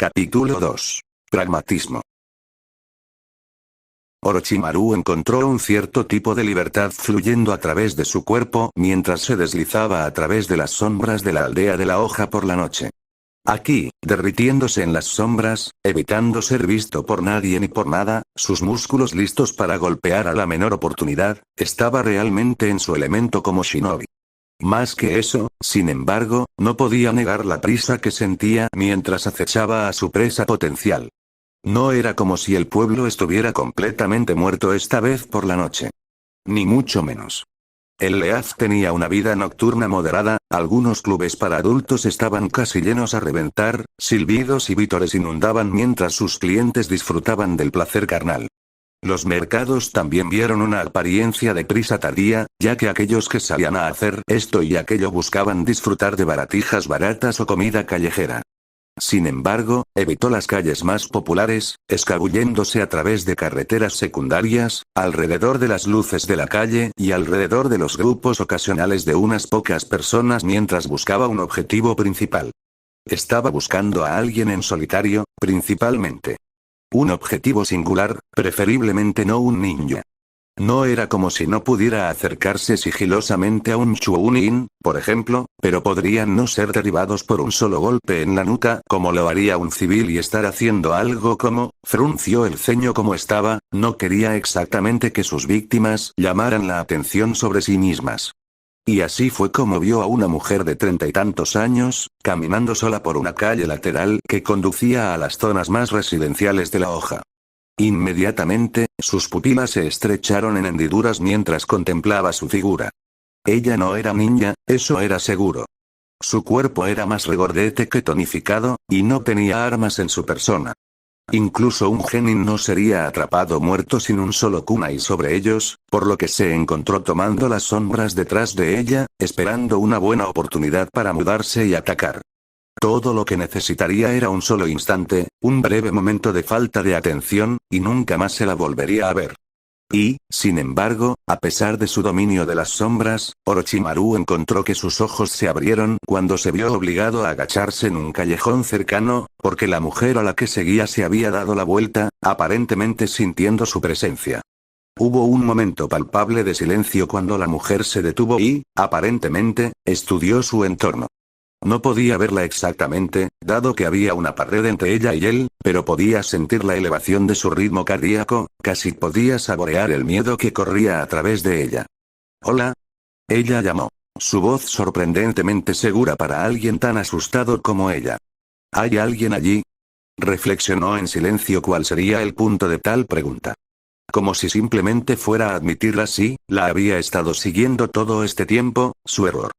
Capítulo 2. Pragmatismo. Orochimaru encontró un cierto tipo de libertad fluyendo a través de su cuerpo mientras se deslizaba a través de las sombras de la aldea de la hoja por la noche. Aquí, derritiéndose en las sombras, evitando ser visto por nadie ni por nada, sus músculos listos para golpear a la menor oportunidad, estaba realmente en su elemento como shinobi. Más que eso, sin embargo, no podía negar la prisa que sentía mientras acechaba a su presa potencial. No era como si el pueblo estuviera completamente muerto esta vez por la noche. Ni mucho menos. El Leaf tenía una vida nocturna moderada, algunos clubes para adultos estaban casi llenos a reventar, silbidos y vítores inundaban mientras sus clientes disfrutaban del placer carnal. Los mercados también vieron una apariencia de prisa tardía, ya que aquellos que salían a hacer esto y aquello buscaban disfrutar de baratijas baratas o comida callejera. Sin embargo, evitó las calles más populares, escabulléndose a través de carreteras secundarias, alrededor de las luces de la calle y alrededor de los grupos ocasionales de unas pocas personas mientras buscaba un objetivo principal. Estaba buscando a alguien en solitario, principalmente. Un objetivo singular, preferiblemente no un ninja. No era como si no pudiera acercarse sigilosamente a un Chunin, por ejemplo, pero podrían no ser derribados por un solo golpe en la nuca como lo haría un civil y estar haciendo algo como, frunció el ceño como estaba, no quería exactamente que sus víctimas llamaran la atención sobre sí mismas. Y así fue como vio a una mujer de 30 y tantos años, caminando sola por una calle lateral que conducía a las zonas más residenciales de la hoja. Inmediatamente, sus pupilas se estrecharon en hendiduras mientras contemplaba su figura. Ella no era ninja, eso era seguro. Su cuerpo era más regordete que tonificado, y no tenía armas en su persona. Incluso un genin no sería atrapado muerto sin un solo kunai sobre ellos, por lo que se encontró tomando las sombras detrás de ella, esperando una buena oportunidad para mudarse y atacar. Todo lo que necesitaría era un solo instante, un breve momento de falta de atención, y nunca más se la volvería a ver. Y, sin embargo, a pesar de su dominio de las sombras, Orochimaru encontró que sus ojos se abrieron cuando se vio obligado a agacharse en un callejón cercano, porque la mujer a la que seguía se había dado la vuelta, aparentemente sintiendo su presencia. Hubo un momento palpable de silencio cuando la mujer se detuvo y, aparentemente, estudió su entorno. No podía verla exactamente, dado que había una pared entre ella y él, pero podía sentir la elevación de su ritmo cardíaco, casi podía saborear el miedo que corría a través de ella. «Hola». Ella llamó. Su voz sorprendentemente segura para alguien tan asustado como ella. «¿Hay alguien allí?». Reflexionó en silencio cuál sería el punto de tal pregunta. Como si simplemente fuera a admitirla así, la había estado siguiendo todo este tiempo, su error.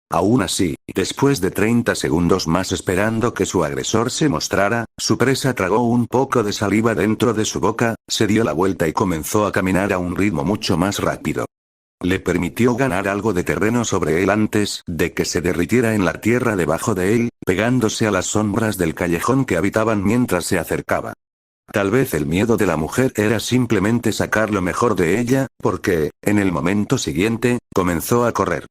Aún así, después de 30 segundos más esperando que su agresor se mostrara, su presa tragó un poco de saliva dentro de su boca, se dio la vuelta y comenzó a caminar a un ritmo mucho más rápido. Le permitió ganar algo de terreno sobre él antes de que se derritiera en la tierra debajo de él, pegándose a las sombras del callejón que habitaban mientras se acercaba. Tal vez el miedo de la mujer era simplemente sacar lo mejor de ella, porque, en el momento siguiente, comenzó a correr.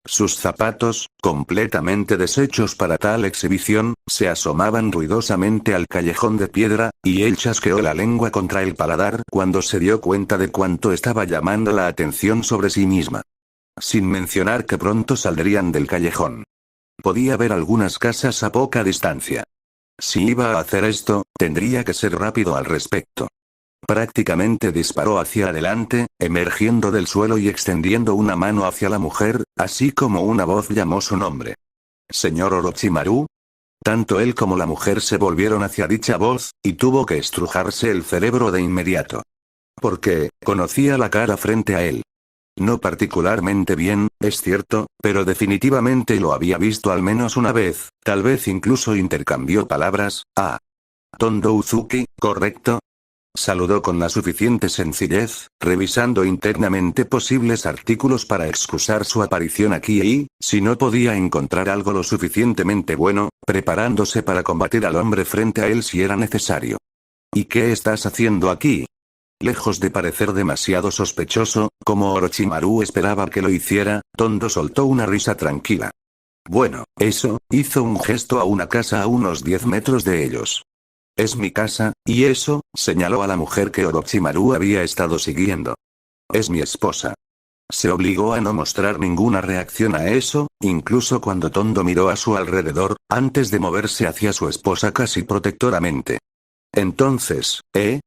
Sus zapatos, completamente deshechos para tal exhibición, se asomaban ruidosamente al callejón de piedra, y él chasqueó la lengua contra el paladar cuando se dio cuenta de cuánto estaba llamando la atención sobre sí misma. Sin mencionar que pronto saldrían del callejón. Podía ver algunas casas a poca distancia. Si iba a hacer esto, tendría que ser rápido al respecto. Prácticamente disparó hacia adelante, emergiendo del suelo y extendiendo una mano hacia la mujer, así como una voz llamó su nombre. «¿Señor Orochimaru?». Tanto él como la mujer se volvieron hacia dicha voz, y tuvo que estrujarse el cerebro de inmediato. Porque, conocía la cara frente a él. No particularmente bien, es cierto, pero definitivamente lo había visto al menos una vez, tal vez incluso intercambió palabras. «Ah. Tondo Uzuki, ¿correcto?». Saludó con la suficiente sencillez, revisando internamente posibles artículos para excusar su aparición aquí y, si no podía encontrar algo lo suficientemente bueno, preparándose para combatir al hombre frente a él si era necesario. «¿Y qué estás haciendo aquí?». Lejos de parecer demasiado sospechoso, como Orochimaru esperaba que lo hiciera, Tondo soltó una risa tranquila. «Bueno, eso», hizo un gesto a una casa a unos 10 metros de ellos. Es mi casa, y eso, señaló a la mujer que Orochimaru había estado siguiendo. Es mi esposa. Se obligó a no mostrar ninguna reacción a eso, incluso cuando Tondo miró a su alrededor, antes de moverse hacia su esposa casi protectoramente. Entonces,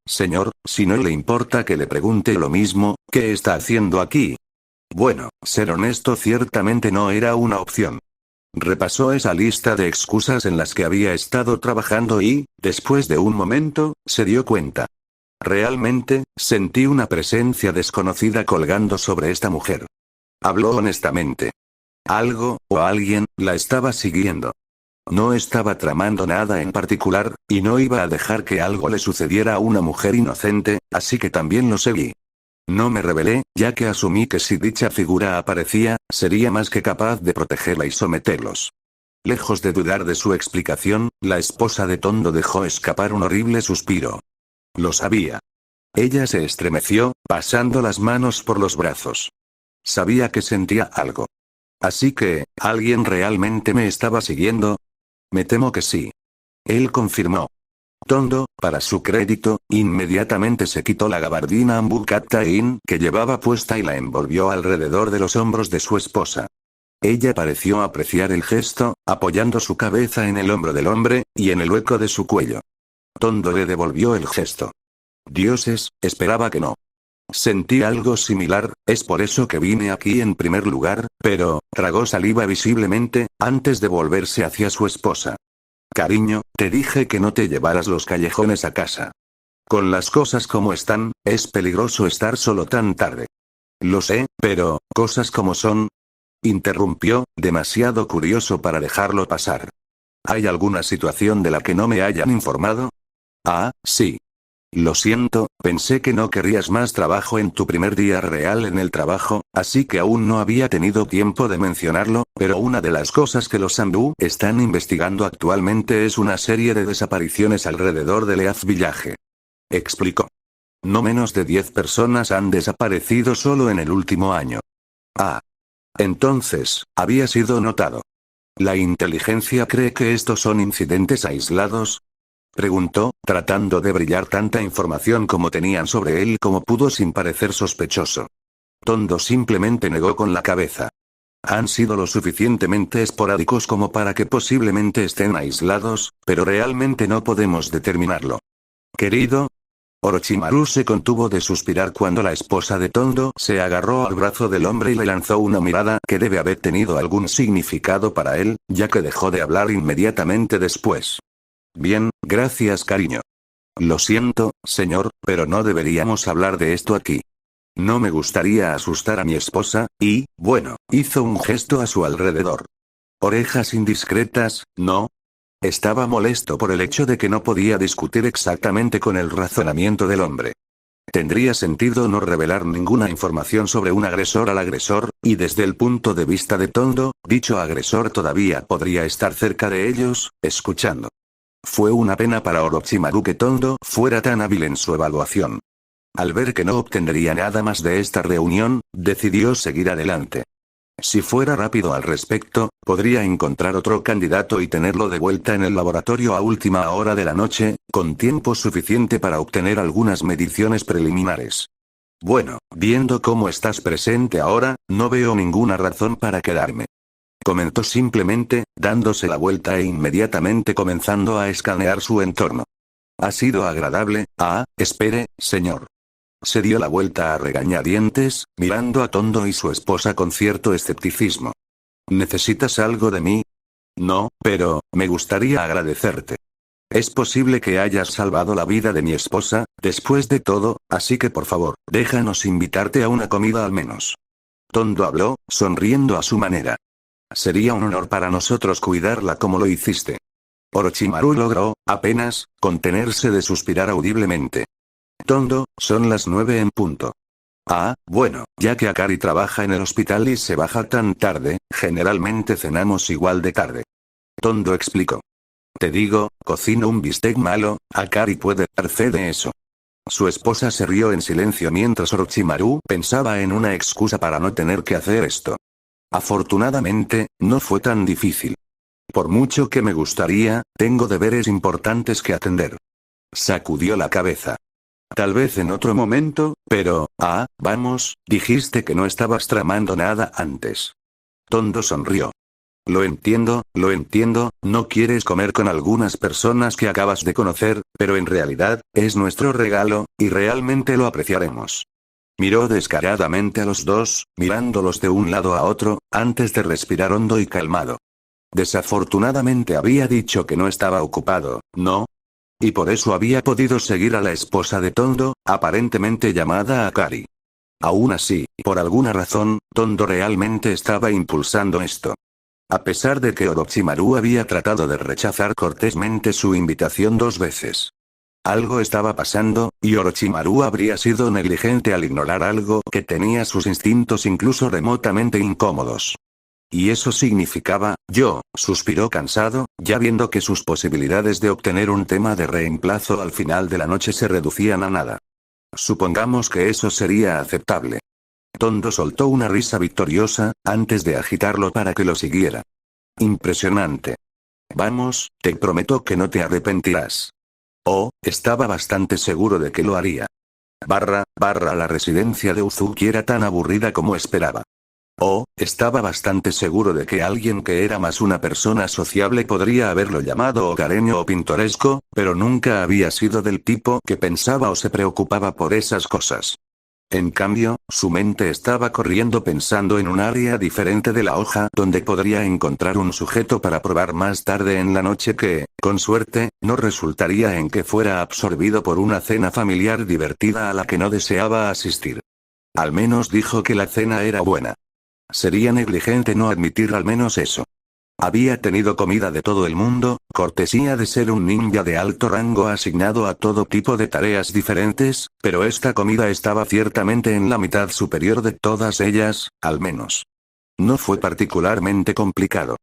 señor, si no le importa que le pregunte lo mismo, ¿qué está haciendo aquí? Bueno, ser honesto ciertamente no era una opción. Repasó esa lista de excusas en las que había estado trabajando y, después de un momento, se dio cuenta. Realmente, sentí una presencia desconocida colgando sobre esta mujer. Habló honestamente. Algo, o alguien, la estaba siguiendo. No estaba tramando nada en particular, y no iba a dejar que algo le sucediera a una mujer inocente, así que también lo seguí. No me rebelé, ya que asumí que si dicha figura aparecía, sería más que capaz de protegerla y someterlos. Lejos de dudar de su explicación, la esposa de Tondo dejó escapar un horrible suspiro. Lo sabía. Ella se estremeció, pasando las manos por los brazos. Sabía que sentía algo. Así que, ¿alguien realmente me estaba siguiendo? Me temo que sí. Él confirmó. Tondo, para su crédito, inmediatamente se quitó la gabardina Ambu-Katta-In que llevaba puesta y la envolvió alrededor de los hombros de su esposa. Ella pareció apreciar el gesto, apoyando su cabeza en el hombro del hombre, y en el hueco de su cuello. Tondo le devolvió el gesto. Dioses, esperaba que no. Sentí algo similar, es por eso que vine aquí en primer lugar, pero, tragó saliva visiblemente, antes de volverse hacia su esposa. Cariño, te dije que no te llevaras los callejones a casa. Con las cosas como están, es peligroso estar solo tan tarde. Lo sé, pero, cosas como son. Interrumpió, demasiado curioso para dejarlo pasar. ¿Hay alguna situación de la que no me hayan informado? Ah, sí. Lo siento, pensé que no querrías más trabajo en tu primer día real en el trabajo, así que aún no había tenido tiempo de mencionarlo, pero una de las cosas que los Sanbu están investigando actualmente es una serie de desapariciones alrededor de Leaf Village. Explicó. No menos de 10 personas han desaparecido solo en el último año. Ah. Entonces, había sido notado. ¿La inteligencia cree que estos son incidentes aislados? Preguntó, tratando de brillar tanta información como tenían sobre él como pudo sin parecer sospechoso. Tondo simplemente negó con la cabeza. Han sido lo suficientemente esporádicos como para que posiblemente estén aislados, pero realmente no podemos determinarlo. Querido. Orochimaru se contuvo de suspirar cuando la esposa de Tondo se agarró al brazo del hombre y le lanzó una mirada que debe haber tenido algún significado para él, ya que dejó de hablar inmediatamente después. Bien, gracias cariño. Lo siento, señor, pero no deberíamos hablar de esto aquí. No me gustaría asustar a mi esposa, y, bueno, hizo un gesto a su alrededor. Orejas indiscretas, ¿no? Estaba molesto por el hecho de que no podía discutir exactamente con el razonamiento del hombre. Tendría sentido no revelar ninguna información sobre un agresor al agresor, y desde el punto de vista de Tondo, dicho agresor todavía podría estar cerca de ellos, escuchando. Fue una pena para Orochimaru que Tondo fuera tan hábil en su evaluación. Al ver que no obtendría nada más de esta reunión, decidió seguir adelante. Si fuera rápido al respecto, podría encontrar otro candidato y tenerlo de vuelta en el laboratorio a última hora de la noche, con tiempo suficiente para obtener algunas mediciones preliminares. Bueno, viendo cómo estás presente ahora, no veo ninguna razón para quedarme. Comentó simplemente, dándose la vuelta e inmediatamente comenzando a escanear su entorno. Ha sido agradable. Espere, señor. Se dio la vuelta a regañadientes, mirando a Tondo y su esposa con cierto escepticismo. ¿Necesitas algo de mí? No, pero, me gustaría agradecerte. Es posible que hayas salvado la vida de mi esposa, después de todo, así que por favor, déjanos invitarte a una comida al menos. Tondo habló, sonriendo a su manera. Sería un honor para nosotros cuidarla como lo hiciste. Orochimaru logró, apenas, contenerse de suspirar audiblemente. Tondo, son las 9 en punto. Bueno, ya que Akari trabaja en el hospital y se baja tan tarde, generalmente cenamos igual de tarde. Tondo explicó. Te digo, cocino un bistec malo, Akari puede dar fe de eso. Su esposa se rió en silencio mientras Orochimaru pensaba en una excusa para no tener que hacer esto. Afortunadamente, no fue tan difícil. Por mucho que me gustaría, tengo deberes importantes que atender. Sacudió la cabeza. Tal vez en otro momento, pero, vamos, dijiste que no estabas tramando nada antes. Tondo sonrió. Lo entiendo, no quieres comer con algunas personas que acabas de conocer, pero en realidad, es nuestro regalo, y realmente lo apreciaremos. Miró descaradamente a los dos, mirándolos de un lado a otro, antes de respirar hondo y calmado. Desafortunadamente había dicho que no estaba ocupado, ¿no? Y por eso había podido seguir a la esposa de Tondo, aparentemente llamada Akari. Aún así, por alguna razón, Tondo realmente estaba impulsando esto. A pesar de que Orochimaru había tratado de rechazar cortésmente su invitación 2 veces. Algo estaba pasando, y Orochimaru habría sido negligente al ignorar algo que tenía sus instintos incluso remotamente incómodos. Y eso significaba, suspiró cansado, ya viendo que sus posibilidades de obtener un tema de reemplazo al final de la noche se reducían a nada. Supongamos que eso sería aceptable. Tondo soltó una risa victoriosa, antes de agitarlo para que lo siguiera. Impresionante. Vamos, te prometo que no te arrepentirás. Estaba bastante seguro de que lo haría. La residencia de Uzuki era tan aburrida como esperaba. Estaba bastante seguro de que alguien que era más una persona sociable podría haberlo llamado hogareño o pintoresco, pero nunca había sido del tipo que pensaba o se preocupaba por esas cosas. En cambio, su mente estaba corriendo pensando en un área diferente de la hoja donde podría encontrar un sujeto para probar más tarde en la noche que, con suerte, no resultaría en que fuera absorbido por una cena familiar divertida a la que no deseaba asistir. Al menos dijo que la cena era buena. Sería negligente no admitir al menos eso. Había tenido comida de todo el mundo, cortesía de ser un ninja de alto rango asignado a todo tipo de tareas diferentes, pero esta comida estaba ciertamente en la mitad superior de todas ellas, al menos. No fue particularmente complicado.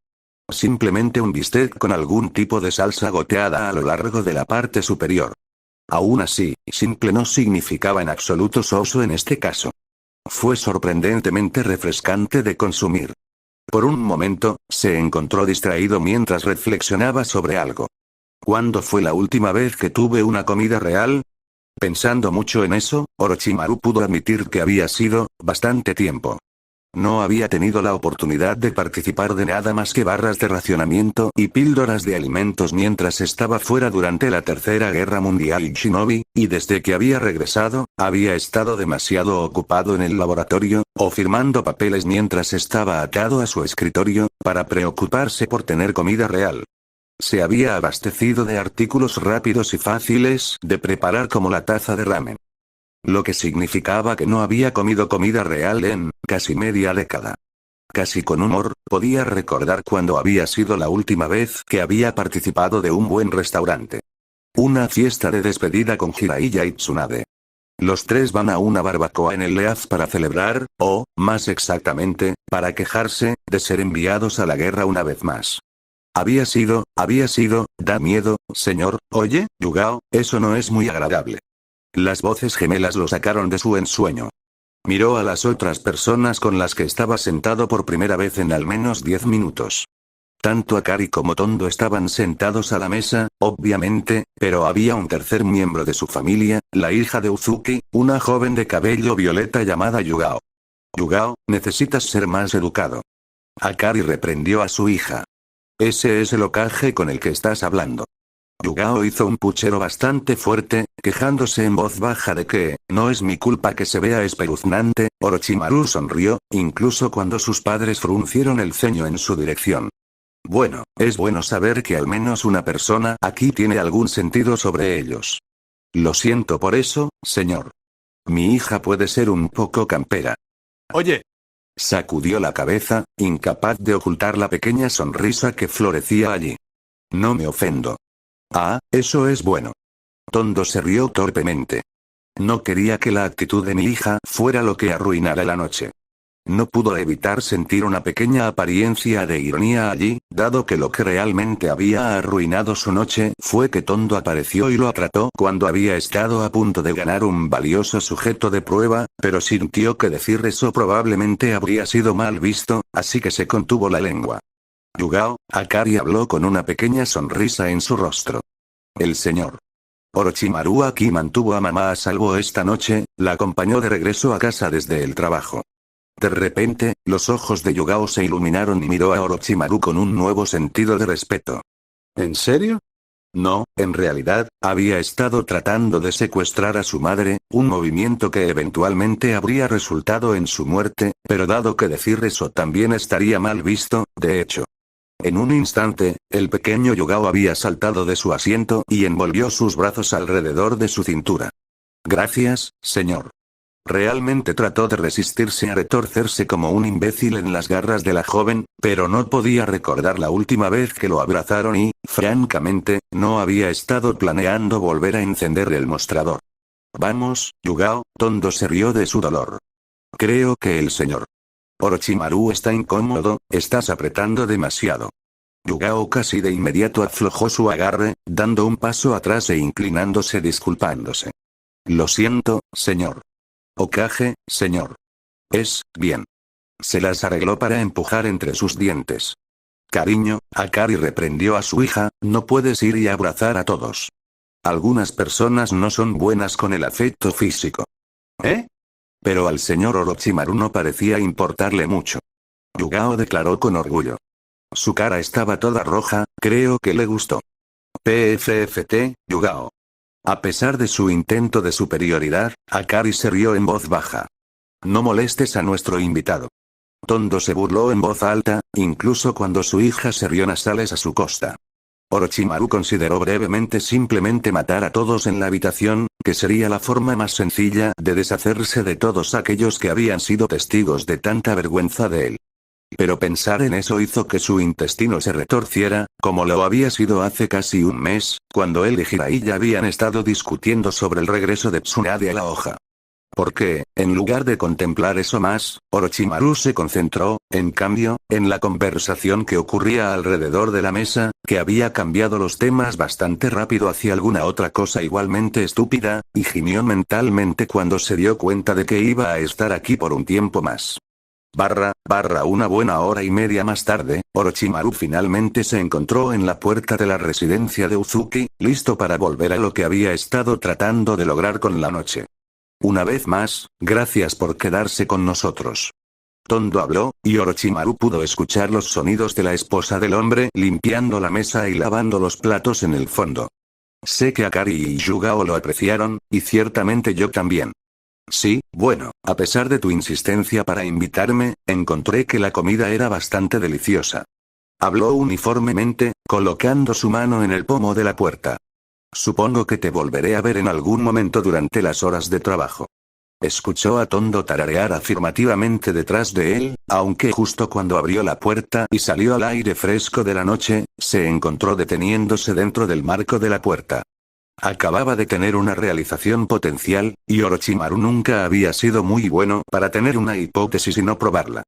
Simplemente un bistec con algún tipo de salsa goteada a lo largo de la parte superior. Aún así, simple no significaba en absoluto soso en este caso. Fue sorprendentemente refrescante de consumir. Por un momento, se encontró distraído mientras reflexionaba sobre algo. ¿Cuándo fue la última vez que tuve una comida real? Pensando mucho en eso, Orochimaru pudo admitir que había sido, bastante tiempo. No había tenido la oportunidad de participar de nada más que barras de racionamiento y píldoras de alimentos mientras estaba fuera durante la Tercera Guerra Mundial y Shinobi, y desde que había regresado, había estado demasiado ocupado en el laboratorio, o firmando papeles mientras estaba atado a su escritorio, para preocuparse por tener comida real. Se había abastecido de artículos rápidos y fáciles de preparar como la taza de ramen. Lo que significaba que no había comido comida real en, casi media década. Casi con humor, podía recordar cuándo había sido la última vez que había participado de un buen restaurante. Una fiesta de despedida con Jiraiya y Tsunade. Los tres van a una barbacoa en el Leaz para celebrar, o, más exactamente, para quejarse, de ser enviados a la guerra una vez más. Había sido, da miedo, señor, oye, Yugao, eso no es muy agradable. Las voces gemelas lo sacaron de su ensueño. Miró a las otras personas con las que estaba sentado por primera vez en al menos 10 minutos. Tanto Akari como Tondo estaban sentados a la mesa, obviamente, pero había un tercer miembro de su familia, la hija de Uzuki, una joven de cabello violeta llamada Yugao. Yugao, necesitas ser más educado. Akari reprendió a su hija. Ese es el Hokage con el que estás hablando. Yugao hizo un puchero bastante fuerte, quejándose en voz baja de que, no es mi culpa que se vea espeluznante. Orochimaru sonrió, incluso cuando sus padres fruncieron el ceño en su dirección. Bueno, es bueno saber que al menos una persona aquí tiene algún sentido sobre ellos. Lo siento por eso, señor. Mi hija puede ser un poco campera. Oye. Sacudió la cabeza, incapaz de ocultar la pequeña sonrisa que florecía allí. No me ofendo. Eso es bueno. Tondo se rió torpemente. No quería que la actitud de mi hija fuera lo que arruinara la noche. No pudo evitar sentir una pequeña apariencia de ironía allí, dado que lo que realmente había arruinado su noche fue que Tondo apareció y lo atrató cuando había estado a punto de ganar un valioso sujeto de prueba, pero sintió que decir eso probablemente habría sido mal visto, así que se contuvo la lengua. Yugao, Akari habló con una pequeña sonrisa en su rostro. El señor Orochimaru aquí mantuvo a mamá a salvo esta noche, la acompañó de regreso a casa desde el trabajo. De repente, los ojos de Yugao se iluminaron y miró a Orochimaru con un nuevo sentido de respeto. ¿En serio? No, en realidad, había estado tratando de secuestrar a su madre, un movimiento que eventualmente habría resultado en su muerte, pero dado que decir eso también estaría mal visto, de hecho. En un instante, el pequeño Yugao había saltado de su asiento y envolvió sus brazos alrededor de su cintura. Gracias, señor. Realmente trató de resistirse a retorcerse como un imbécil en las garras de la joven, pero no podía recordar la última vez que lo abrazaron y, francamente, no había estado planeando volver a encender el mostrador. Vamos, Yugao, Tondo se rió de su dolor. Creo que el señor Orochimaru está incómodo, estás apretando demasiado. Yugao casi de inmediato aflojó su agarre, dando un paso atrás e inclinándose disculpándose. Lo siento, señor. Hokage, señor. Es, bien. Se las arregló para empujar entre sus dientes. Cariño, Akari reprendió a su hija, no puedes ir y abrazar a todos. Algunas personas no son buenas con el afecto físico. ¿Eh? Pero al señor Orochimaru no parecía importarle mucho. Yugao declaró con orgullo. Su cara estaba toda roja, creo que le gustó. PFFT, Yugao. A pesar de su intento de superioridad, Akari se rió en voz baja. No molestes a nuestro invitado. Tondo se burló en voz alta, incluso cuando su hija se rió nasales a su costa. Orochimaru consideró brevemente simplemente matar a todos en la habitación, que sería la forma más sencilla de deshacerse de todos aquellos que habían sido testigos de tanta vergüenza de él. Pero pensar en eso hizo que su intestino se retorciera, como lo había sido hace casi un mes, cuando él y Jiraiya habían estado discutiendo sobre el regreso de Tsunade a la hoja. Porque, en lugar de contemplar eso más, Orochimaru se concentró, en cambio, en la conversación que ocurría alrededor de la mesa, que había cambiado los temas bastante rápido hacia alguna otra cosa igualmente estúpida, y gimió mentalmente cuando se dio cuenta de que iba a estar aquí por un tiempo más. Una buena hora y media más tarde, Orochimaru finalmente se encontró en la puerta de la residencia de Uzuki, listo para volver a lo que había estado tratando de lograr con la noche. Una vez más, gracias por quedarse con nosotros. Tondo habló, y Orochimaru pudo escuchar los sonidos de la esposa del hombre limpiando la mesa y lavando los platos en el fondo. Sé que Akari y Yugao lo apreciaron, y ciertamente yo también. Sí, bueno, a pesar de tu insistencia para invitarme, encontré que la comida era bastante deliciosa. Habló uniformemente, colocando su mano en el pomo de la puerta. Supongo que te volveré a ver en algún momento durante las horas de trabajo. Escuchó a Tondo tararear afirmativamente detrás de él, aunque justo cuando abrió la puerta y salió al aire fresco de la noche, se encontró deteniéndose dentro del marco de la puerta. Acababa de tener una realización potencial, y Orochimaru nunca había sido muy bueno para tener una hipótesis y no probarla.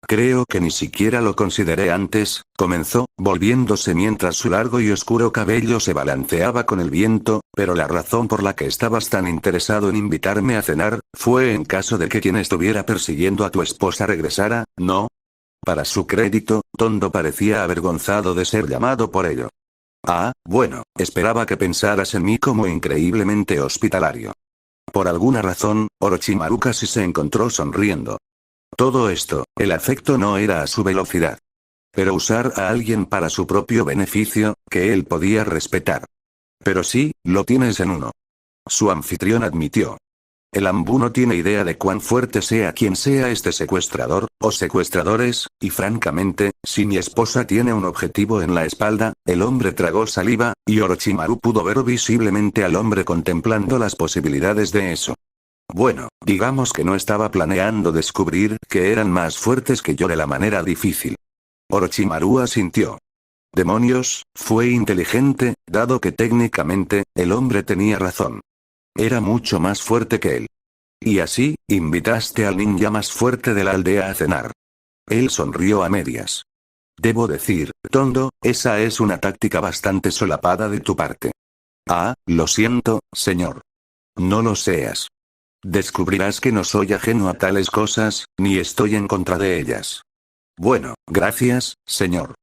Creo que ni siquiera lo consideré antes, comenzó, volviéndose mientras su largo y oscuro cabello se balanceaba con el viento, pero la razón por la que estabas tan interesado en invitarme a cenar, fue en caso de que quien estuviera persiguiendo a tu esposa regresara, ¿no? Para su crédito, Tondo parecía avergonzado de ser llamado por ello. Ah, bueno, esperaba que pensaras en mí como increíblemente hospitalario. Por alguna razón, Orochimaru casi se encontró sonriendo. Todo esto, el afecto no era a su velocidad. Pero usar a alguien para su propio beneficio, que él podía respetar. Pero sí, lo tienes en uno. Su anfitrión admitió. El Ambu no tiene idea de cuán fuerte sea quien sea este secuestrador, o secuestradores, y francamente, si mi esposa tiene un objetivo en la espalda, el hombre tragó saliva, y Orochimaru pudo ver visiblemente al hombre contemplando las posibilidades de eso. Bueno, digamos que no estaba planeando descubrir que eran más fuertes que yo de la manera difícil. Orochimaru asintió. Demonios, fue inteligente, dado que técnicamente, el hombre tenía razón. Era mucho más fuerte que él. Y así, invitaste al ninja más fuerte de la aldea a cenar. Él sonrió a medias. Debo decir, Tondo, esa es una táctica bastante solapada de tu parte. Ah, lo siento, señor. No lo seas. Descubrirás que no soy ajeno a tales cosas, ni estoy en contra de ellas. Bueno, gracias, señor.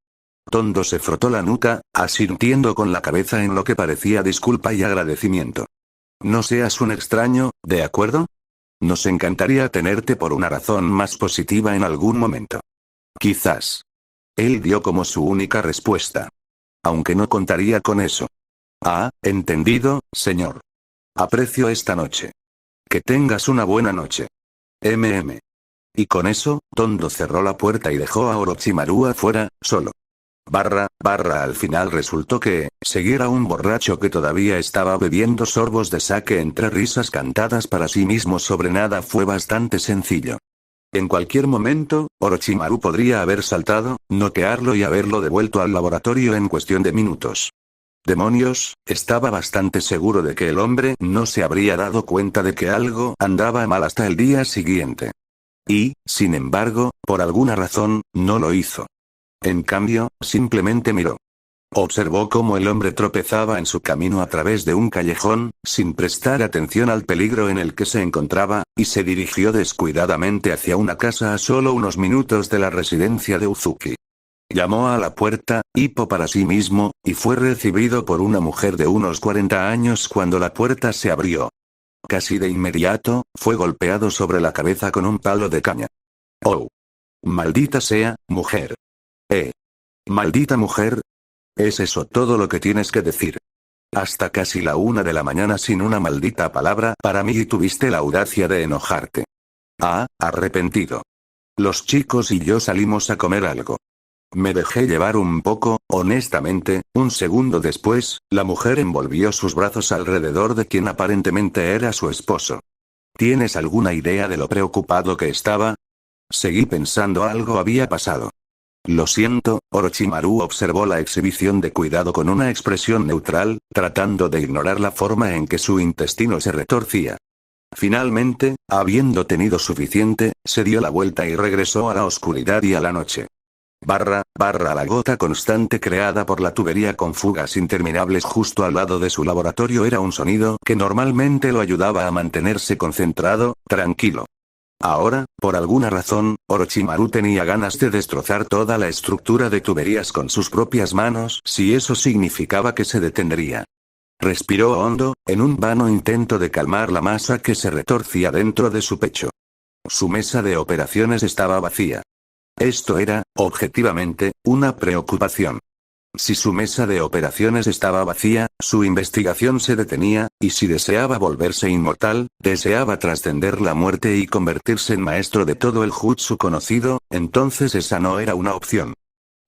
Tondo se frotó la nuca, asintiendo con la cabeza en lo que parecía disculpa y agradecimiento. No seas un extraño, ¿de acuerdo? Nos encantaría tenerte por una razón más positiva en algún momento. Quizás. Él dio como su única respuesta. Aunque no contaría con eso. Ah, entendido, señor. Aprecio esta noche. Que tengas una buena noche. Y con eso, Tondo cerró la puerta y dejó a Orochimaru afuera, solo. Al final resultó que, seguir a un borracho que todavía estaba bebiendo sorbos de sake entre risas cantadas para sí mismo sobre nada fue bastante sencillo. En cualquier momento, Orochimaru podría haber saltado, noquearlo y haberlo devuelto al laboratorio en cuestión de minutos. Demonios, estaba bastante seguro de que el hombre no se habría dado cuenta de que algo andaba mal hasta el día siguiente. Y, sin embargo, por alguna razón, no lo hizo. En cambio, simplemente miró. Observó cómo el hombre tropezaba en su camino a través de un callejón, sin prestar atención al peligro en el que se encontraba, y se dirigió descuidadamente hacia una casa a solo unos minutos de la residencia de Uzuki. Llamó a la puerta, hipo para sí mismo, y fue recibido por una mujer de unos 40 años cuando la puerta se abrió. Casi de inmediato, fue golpeado sobre la cabeza con un palo de caña. ¡Oh! Maldita sea, mujer. Maldita mujer. ¿Es eso todo lo que tienes que decir? Hasta casi la 1 de la mañana sin una maldita palabra para mí y tuviste la audacia de enojarte. Ah, arrepentido. Los chicos y yo salimos a comer algo. Me dejé llevar un poco, honestamente. Un segundo después, la mujer envolvió sus brazos alrededor de quien aparentemente era su esposo. ¿Tienes alguna idea de lo preocupado que estaba? Seguí pensando algo había pasado. Lo siento, Orochimaru observó la exhibición de cuidado con una expresión neutral, tratando de ignorar la forma en que su intestino se retorcía. Finalmente, habiendo tenido suficiente, se dio la vuelta y regresó a la oscuridad y a la noche. La gota constante creada por la tubería con fugas interminables justo al lado de su laboratorio era un sonido que normalmente lo ayudaba a mantenerse concentrado, tranquilo. Ahora, por alguna razón, Orochimaru tenía ganas de destrozar toda la estructura de tuberías con sus propias manos si eso significaba que se detendría. Respiró hondo, en un vano intento de calmar la masa que se retorcía dentro de su pecho. Su mesa de operaciones estaba vacía. Esto era, objetivamente, una preocupación. Si su mesa de operaciones estaba vacía, su investigación se detenía, y si deseaba volverse inmortal, deseaba trascender la muerte y convertirse en maestro de todo el jutsu conocido, entonces esa no era una opción.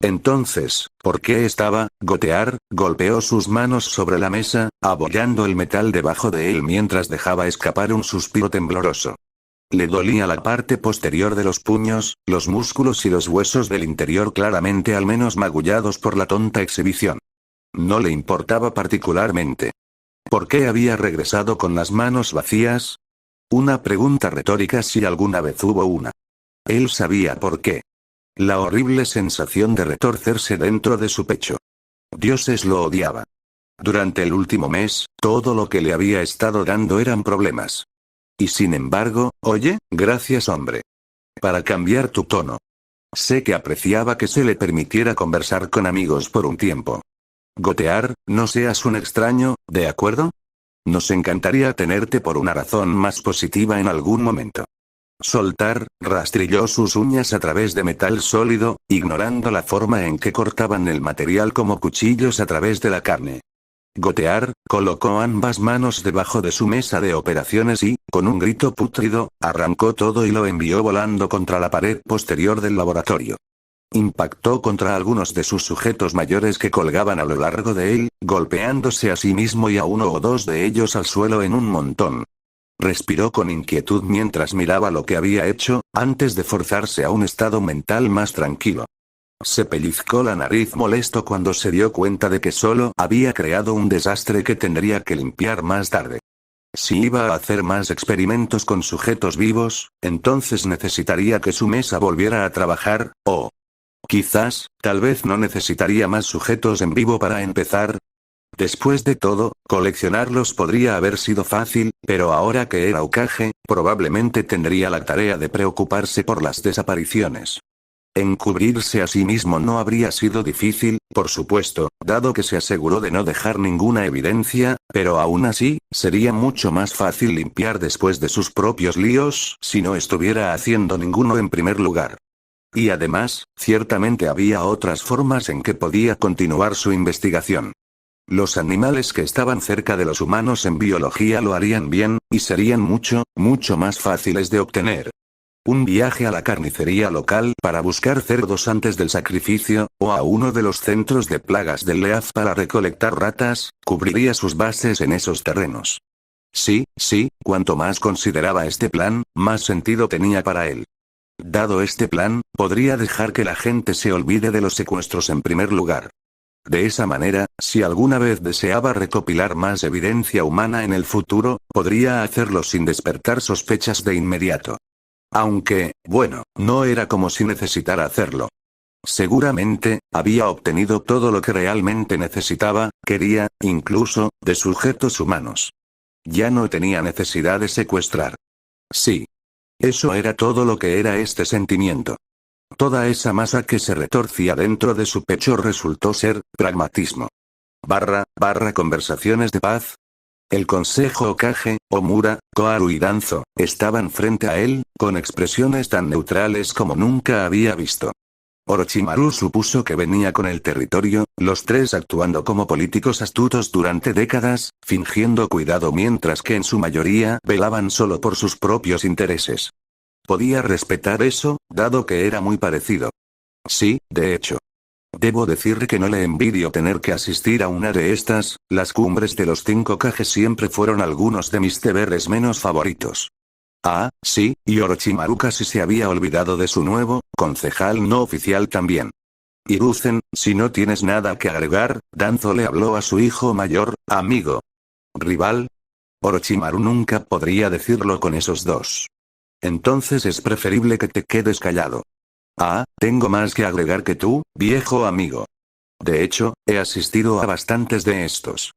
Entonces, ¿por qué estaba? Gotear, golpeó sus manos sobre la mesa, apoyando el metal debajo de él mientras dejaba escapar un suspiro tembloroso. Le dolía la parte posterior de los puños, los músculos y los huesos del interior claramente al menos magullados por la tonta exhibición. No le importaba particularmente. ¿Por qué había regresado con las manos vacías? Una pregunta retórica si alguna vez hubo una. Él sabía por qué. La horrible sensación de retorcerse dentro de su pecho. Dioses lo odiaba. Durante el último mes, todo lo que le había estado dando eran problemas. Y sin embargo, oye, gracias hombre. Para cambiar tu tono. Sé que apreciaba que se le permitiera conversar con amigos por un tiempo. Gotear, no seas un extraño, ¿de acuerdo? Nos encantaría tenerte por una razón más positiva en algún momento. Soltar, rastrilló sus uñas a través de metal sólido, ignorando la forma en que cortaban el material como cuchillos a través de la carne. Gotear, colocó ambas manos debajo de su mesa de operaciones y, con un grito pútrido, arrancó todo y lo envió volando contra la pared posterior del laboratorio. Impactó contra algunos de sus sujetos mayores que colgaban a lo largo de él, golpeándose a sí mismo y a uno o dos de ellos al suelo en un montón. Respiró con inquietud mientras miraba lo que había hecho, antes de forzarse a un estado mental más tranquilo. Se pellizcó la nariz molesto cuando se dio cuenta de que solo había creado un desastre que tendría que limpiar más tarde. Si iba a hacer más experimentos con sujetos vivos, entonces necesitaría que su mesa volviera a trabajar, o quizás, tal vez no necesitaría más sujetos en vivo para empezar. Después de todo, coleccionarlos podría haber sido fácil, pero ahora que era Hokage, probablemente tendría la tarea de preocuparse por las desapariciones. Encubrirse a sí mismo no habría sido difícil, por supuesto, dado que se aseguró de no dejar ninguna evidencia, pero aún así, sería mucho más fácil limpiar después de sus propios líos si no estuviera haciendo ninguno en primer lugar. Y además, ciertamente había otras formas en que podía continuar su investigación. Los animales que estaban cerca de los humanos en biología lo harían bien, y serían mucho, mucho más fáciles de obtener. Un viaje a la carnicería local para buscar cerdos antes del sacrificio, o a uno de los centros de plagas del Leaf para recolectar ratas, cubriría sus bases en esos terrenos. Sí, cuanto más consideraba este plan, más sentido tenía para él. Dado este plan, podría dejar que la gente se olvide de los secuestros en primer lugar. De esa manera, si alguna vez deseaba recopilar más evidencia humana en el futuro, podría hacerlo sin despertar sospechas de inmediato. Aunque, bueno, no era como si necesitara hacerlo. Seguramente, había obtenido todo lo que realmente necesitaba, quería, incluso, de sujetos humanos. Ya no tenía necesidad de secuestrar. Sí. Eso era todo lo que era este sentimiento. Toda esa masa que se retorcía dentro de su pecho resultó ser, pragmatismo. Conversaciones de paz. El consejo Hokage, Omura, Koharu y Danzo, estaban frente a él, con expresiones tan neutrales como nunca había visto. Orochimaru supuso que venía con el territorio, los tres actuando como políticos astutos durante décadas, fingiendo cuidado mientras que en su mayoría velaban solo por sus propios intereses. Podía respetar eso, dado que era muy parecido. Sí, de hecho. Debo decir que no le envidio tener que asistir a una de estas, las cumbres de los 5 Kages siempre fueron algunos de mis deberes menos favoritos. Ah, sí, y Orochimaru casi se había olvidado de su nuevo, concejal no oficial también. Hiruzen, si no tienes nada que agregar, Danzo le habló a su hijo mayor, amigo. ¿Rival? Orochimaru nunca podría decirlo con esos dos. Entonces es preferible que te quedes callado. Ah, tengo más que agregar que tú, viejo amigo. De hecho, he asistido a bastantes de estos.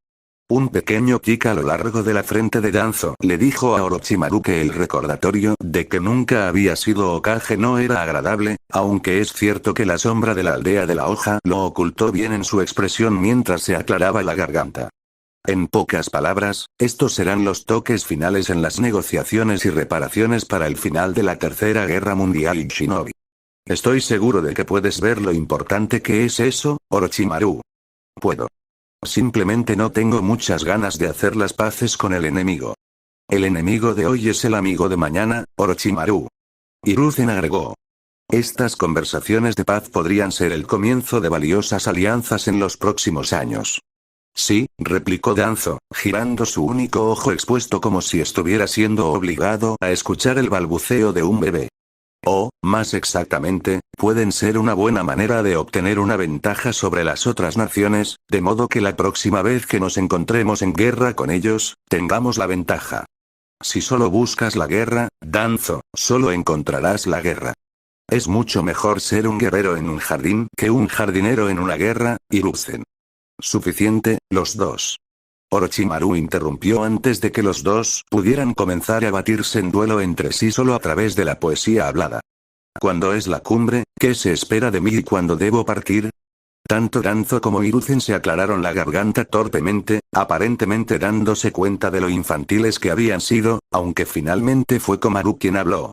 Un pequeño tic a lo largo de la frente de Danzo le dijo a Orochimaru que el recordatorio de que nunca había sido Hokage no era agradable, aunque es cierto que la sombra de la aldea de la hoja lo ocultó bien en su expresión mientras se aclaraba la garganta. En pocas palabras, estos serán los toques finales en las negociaciones y reparaciones para el final de la Tercera Guerra Mundial y Shinobi. Estoy seguro de que puedes ver lo importante que es eso, Orochimaru. Puedo. Simplemente no tengo muchas ganas de hacer las paces con el enemigo. El enemigo de hoy es el amigo de mañana, Orochimaru. Hiruzen agregó. Estas conversaciones de paz podrían ser el comienzo de valiosas alianzas en los próximos años. Sí, replicó Danzo, girando su único ojo expuesto como si estuviera siendo obligado a escuchar el balbuceo de un bebé. O, más exactamente, pueden ser una buena manera de obtener una ventaja sobre las otras naciones, de modo que la próxima vez que nos encontremos en guerra con ellos, tengamos la ventaja. Si solo buscas la guerra, Danzo, solo encontrarás la guerra. Es mucho mejor ser un guerrero en un jardín que un jardinero en una guerra, Hiruzen. Suficiente, los dos. Orochimaru interrumpió antes de que los dos pudieran comenzar a batirse en duelo entre sí solo a través de la poesía hablada. ¿Cuándo es la cumbre? ¿Qué se espera de mí y cuándo debo partir? Tanto Danzo como Hiruzen se aclararon la garganta torpemente, aparentemente dándose cuenta de lo infantiles que habían sido, aunque finalmente fue Komaru quien habló.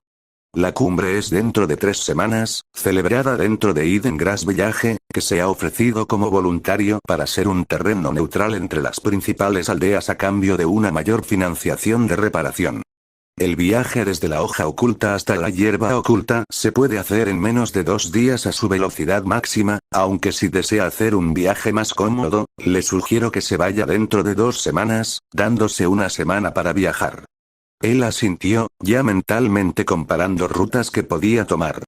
La cumbre es dentro de 3 semanas, celebrada dentro de Eden Grass Village, que se ha ofrecido como voluntario para ser un terreno neutral entre las principales aldeas a cambio de una mayor financiación de reparación. El viaje desde la hoja oculta hasta la hierba oculta se puede hacer en menos de 2 días a su velocidad máxima, aunque si desea hacer un viaje más cómodo, le sugiero que se vaya dentro de 2 semanas, dándose una semana para viajar. Él asintió, ya mentalmente comparando rutas que podía tomar.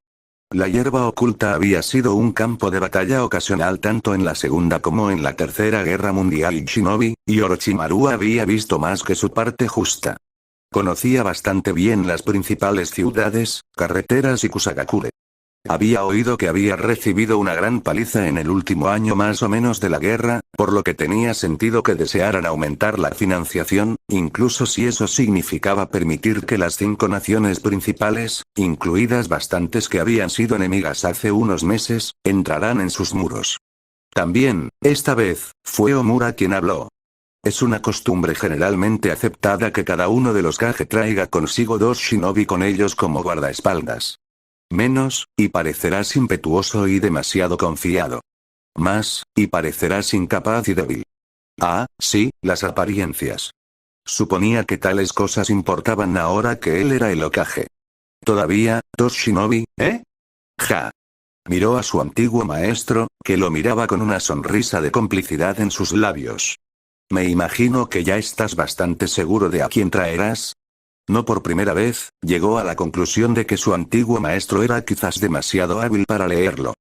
La hierba oculta había sido un campo de batalla ocasional tanto en la Segunda como en la Tercera Guerra Mundial y Shinobi, y Orochimaru había visto más que su parte justa. Conocía bastante bien las principales ciudades, carreteras y Kusagakure. Había oído que había recibido una gran paliza en el último año más o menos de la guerra, por lo que tenía sentido que desearan aumentar la financiación, incluso si eso significaba permitir que las 5 naciones principales, incluidas bastantes que habían sido enemigas hace unos meses, entraran en sus muros. También, esta vez, fue Omura quien habló. Es una costumbre generalmente aceptada que cada uno de los Kage traiga consigo 2 shinobi con ellos como guardaespaldas. Menos, y parecerás impetuoso y demasiado confiado. Más, y parecerás incapaz y débil. Ah, sí, las apariencias. Suponía que tales cosas importaban ahora que él era el Hokage. Todavía, 2 shinobi, ¿eh? Ja. Miró a su antiguo maestro, que lo miraba con una sonrisa de complicidad en sus labios. Me imagino que ya estás bastante seguro de a quién traerás. No por primera vez, llegó a la conclusión de que su antiguo maestro era quizás demasiado hábil para leerlo.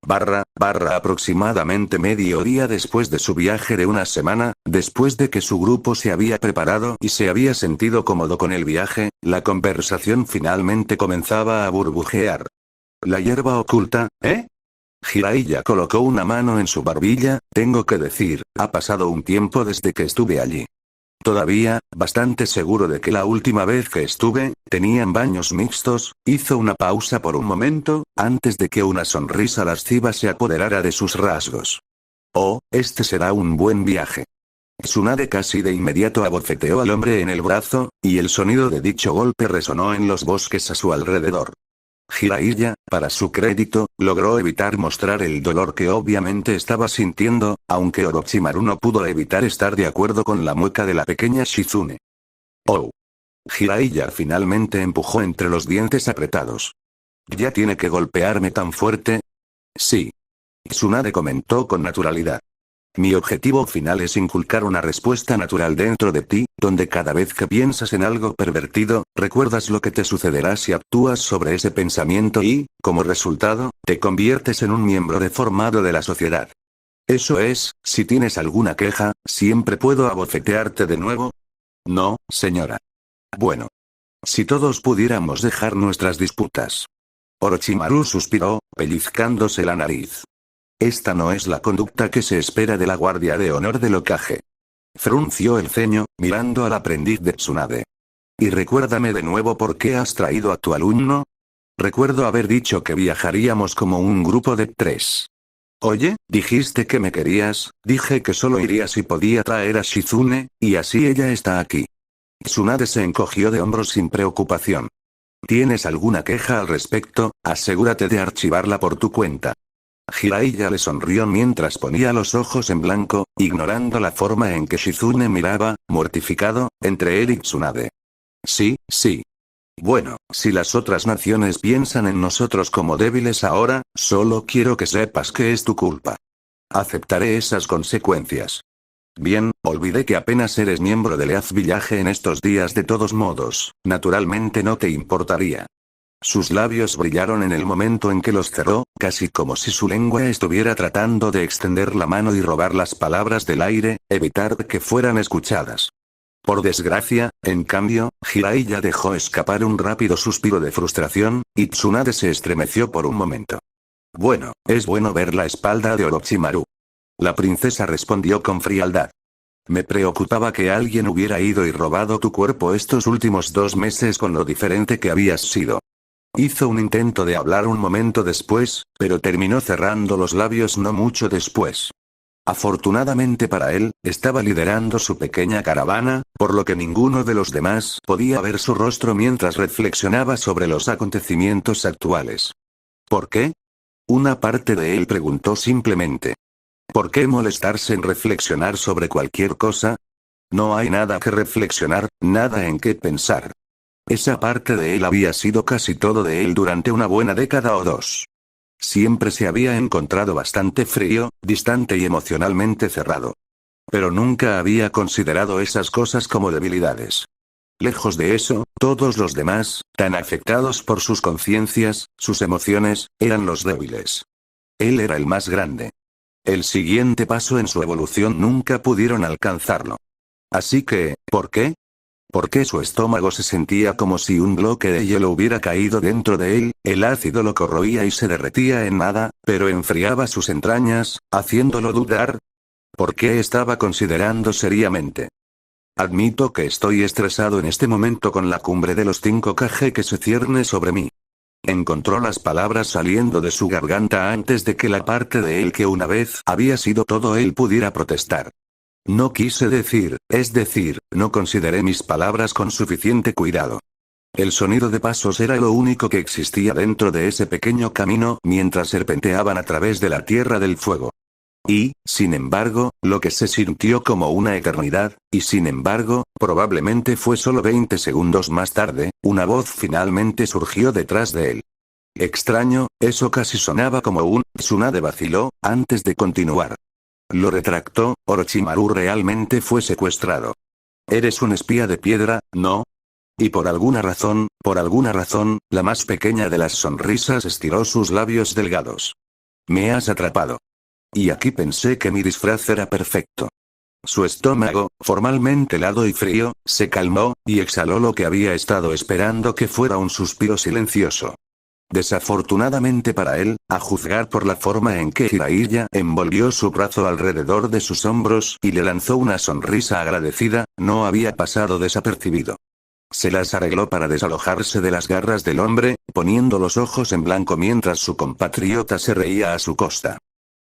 Aproximadamente medio día después de su viaje de una semana, después de que su grupo se había preparado y se había sentido cómodo con el viaje, la conversación finalmente comenzaba a burbujear. La hierba oculta, ¿eh? Jiraiya colocó una mano en su barbilla, tengo que decir, ha pasado un tiempo desde que estuve allí. Todavía, bastante seguro de que la última vez que estuve, tenían baños mixtos, hizo una pausa por un momento, antes de que una sonrisa lasciva se apoderara de sus rasgos. Oh, este será un buen viaje. Tsunade casi de inmediato abofeteó al hombre en el brazo, y el sonido de dicho golpe resonó en los bosques a su alrededor. Jiraiya, para su crédito, logró evitar mostrar el dolor que obviamente estaba sintiendo, aunque Orochimaru no pudo evitar estar de acuerdo con la mueca de la pequeña Shizune. Oh. Jiraiya finalmente empujó entre los dientes apretados. ¿Ya tiene que golpearme tan fuerte? Sí. Tsunade comentó con naturalidad. Mi objetivo final es inculcar una respuesta natural dentro de ti, donde cada vez que piensas en algo pervertido, recuerdas lo que te sucederá si actúas sobre ese pensamiento y, como resultado, te conviertes en un miembro deformado de la sociedad. Eso es, si tienes alguna queja, ¿siempre puedo abofetearte de nuevo? No, señora. Bueno. Si todos pudiéramos dejar nuestras disputas. Orochimaru suspiró, pellizcándose la nariz. Esta no es la conducta que se espera de la guardia de honor del Hokage. Frunció el ceño, mirando al aprendiz de Tsunade. Y recuérdame de nuevo por qué has traído a tu alumno. Recuerdo haber dicho que viajaríamos como un grupo de 3. Oye, dijiste que me querías, dije que solo iría si podía traer a Shizune, y así ella está aquí. Tsunade se encogió de hombros sin preocupación. ¿Tienes alguna queja al respecto? Asegúrate de archivarla por tu cuenta. Jiraiya le sonrió mientras ponía los ojos en blanco, ignorando la forma en que Shizune miraba, mortificado, entre él y Tsunade. Sí. Bueno, si las otras naciones piensan en nosotros como débiles ahora, solo quiero que sepas que es tu culpa. Aceptaré esas consecuencias. Bien, olvidé que apenas eres miembro del Earth Village en estos días de todos modos, naturalmente no te importaría. Sus labios brillaron en el momento en que los cerró, casi como si su lengua estuviera tratando de extender la mano y robar las palabras del aire, evitar que fueran escuchadas. Por desgracia, en cambio, Jiraiya dejó escapar un rápido suspiro de frustración, y Tsunade se estremeció por un momento. Bueno, es bueno ver la espalda de Orochimaru. La princesa respondió con frialdad. Me preocupaba que alguien hubiera ido y robado tu cuerpo estos últimos 2 meses con lo diferente que habías sido. Hizo un intento de hablar un momento después, pero terminó cerrando los labios no mucho después. Afortunadamente para él, estaba liderando su pequeña caravana, por lo que ninguno de los demás podía ver su rostro mientras reflexionaba sobre los acontecimientos actuales. ¿Por qué? Una parte de él preguntó simplemente. ¿Por qué molestarse en reflexionar sobre cualquier cosa? No hay nada que reflexionar, nada en qué pensar. Esa parte de él había sido casi todo de él durante una buena década o 2. Siempre se había encontrado bastante frío, distante y emocionalmente cerrado. Pero nunca había considerado esas cosas como debilidades. Lejos de eso, todos los demás, tan afectados por sus conciencias, sus emociones, eran los débiles. Él era el más grande. El siguiente paso en su evolución nunca pudieron alcanzarlo. Así que, ¿por qué? ¿Por qué su estómago se sentía como si un bloque de hielo hubiera caído dentro de él? El ácido lo corroía y se derretía en nada, pero enfriaba sus entrañas, haciéndolo dudar. ¿Por qué estaba considerando seriamente? Admito que estoy estresado en este momento con la cumbre de los 5 kg que se cierne sobre mí. Encontró las palabras saliendo de su garganta antes de que la parte de él que una vez había sido todo él pudiera protestar. No quise decir, es decir, no consideré mis palabras con suficiente cuidado. El sonido de pasos era lo único que existía dentro de ese pequeño camino mientras serpenteaban a través de la Tierra del Fuego. Y, sin embargo, lo que se sintió como una eternidad, y sin embargo, probablemente fue solo 20 segundos más tarde, una voz finalmente surgió detrás de él. Extraño, eso casi sonaba como un Tsunade vaciló, antes de continuar. Lo retractó, Orochimaru realmente fue secuestrado. Eres un espía de piedra, ¿no? Y por alguna razón, la más pequeña de las sonrisas estiró sus labios delgados. Me has atrapado. Y aquí pensé que mi disfraz era perfecto. Su estómago, formalmente helado y frío, se calmó, y exhaló lo que había estado esperando que fuera un suspiro silencioso. Desafortunadamente para él, a juzgar por la forma en que Jiraiya envolvió su brazo alrededor de sus hombros y le lanzó una sonrisa agradecida, no había pasado desapercibido. Se las arregló para desalojarse de las garras del hombre, poniendo los ojos en blanco mientras su compatriota se reía a su costa.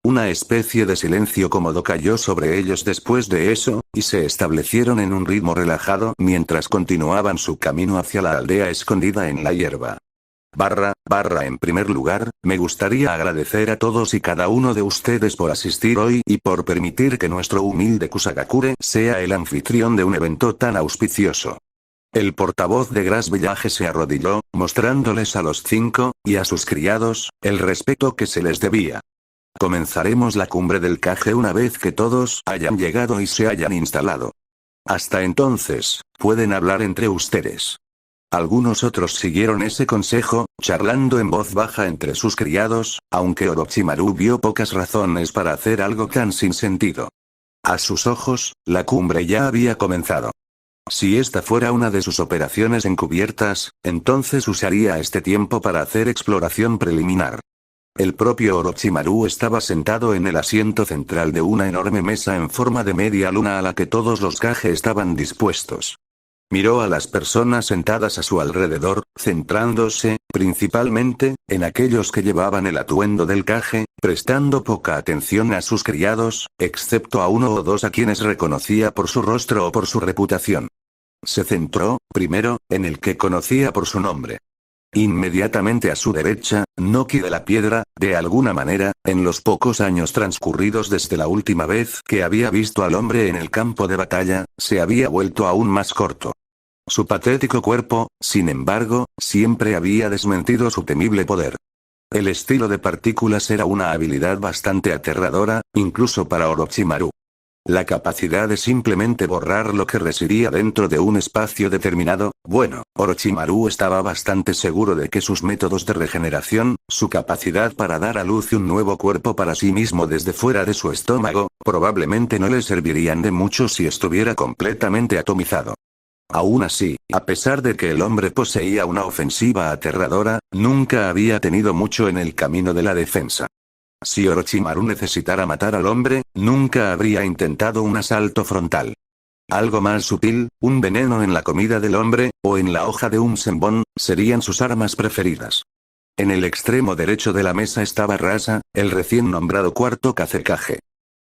Una especie de silencio cómodo cayó sobre ellos después de eso, y se establecieron en un ritmo relajado mientras continuaban su camino hacia la aldea escondida en la hierba. En primer lugar, me gustaría agradecer a todos y cada uno de ustedes por asistir hoy y por permitir que nuestro humilde Kusagakure sea el anfitrión de un evento tan auspicioso. El portavoz de Gras Village se arrodilló, mostrándoles a los 5, y a sus criados, el respeto que se les debía. Comenzaremos la cumbre del Kage una vez que todos hayan llegado y se hayan instalado. Hasta entonces, pueden hablar entre ustedes. Algunos otros siguieron ese consejo, charlando en voz baja entre sus criados, aunque Orochimaru vio pocas razones para hacer algo tan sin sentido. A sus ojos, la cumbre ya había comenzado. Si esta fuera una de sus operaciones encubiertas, entonces usaría este tiempo para hacer exploración preliminar. El propio Orochimaru estaba sentado en el asiento central de una enorme mesa en forma de media luna a la que todos los Kage estaban dispuestos. Miró a las personas sentadas a su alrededor, centrándose, principalmente, en aquellos que llevaban el atuendo del Kage, prestando poca atención a sus criados, excepto a uno o dos a quienes reconocía por su rostro o por su reputación. Se centró, primero, en el que conocía por su nombre. Inmediatamente a su derecha, Noki de la Piedra, de alguna manera, en los pocos años transcurridos desde la última vez que había visto al hombre en el campo de batalla, se había vuelto aún más corto. Su patético cuerpo, sin embargo, siempre había desmentido su temible poder. El estilo de partículas era una habilidad bastante aterradora, incluso para Orochimaru. La capacidad de simplemente borrar lo que residía dentro de un espacio determinado, bueno, Orochimaru estaba bastante seguro de que sus métodos de regeneración, su capacidad para dar a luz un nuevo cuerpo para sí mismo desde fuera de su estómago, probablemente no le servirían de mucho si estuviera completamente atomizado. Aún así, a pesar de que el hombre poseía una ofensiva aterradora, nunca había tenido mucho en el camino de la defensa. Si Orochimaru necesitara matar al hombre, nunca habría intentado un asalto frontal. Algo más sutil, un veneno en la comida del hombre, o en la hoja de un senbon, serían sus armas preferidas. En el extremo derecho de la mesa estaba Rasa, el recién nombrado cuarto Kazekage.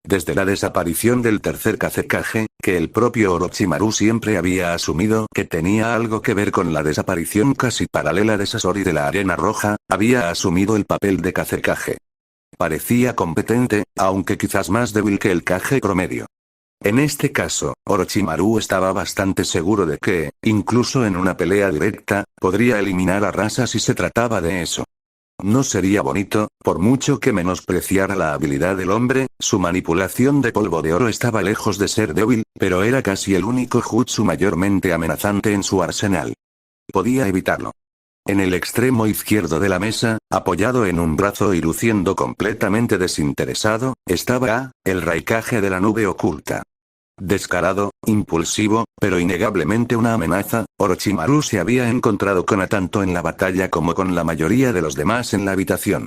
Desde la desaparición del tercer Kazekage, que el propio Orochimaru siempre había asumido que tenía algo que ver con la desaparición casi paralela de Sasori de la Arena Roja, había asumido el papel de Kazekage. Parecía competente, aunque quizás más débil que el Kage promedio. En este caso, Orochimaru estaba bastante seguro de que, incluso en una pelea directa, podría eliminar a Rasa si se trataba de eso. No sería bonito, por mucho que menospreciara la habilidad del hombre, su manipulación de polvo de oro estaba lejos de ser débil, pero era casi el único jutsu mayormente amenazante en su arsenal. Podía evitarlo. En el extremo izquierdo de la mesa, apoyado en un brazo y luciendo completamente desinteresado, estaba el Raikage de la nube oculta. Descarado, impulsivo, pero innegablemente una amenaza, Orochimaru se había encontrado con A tanto en la batalla como con la mayoría de los demás en la habitación.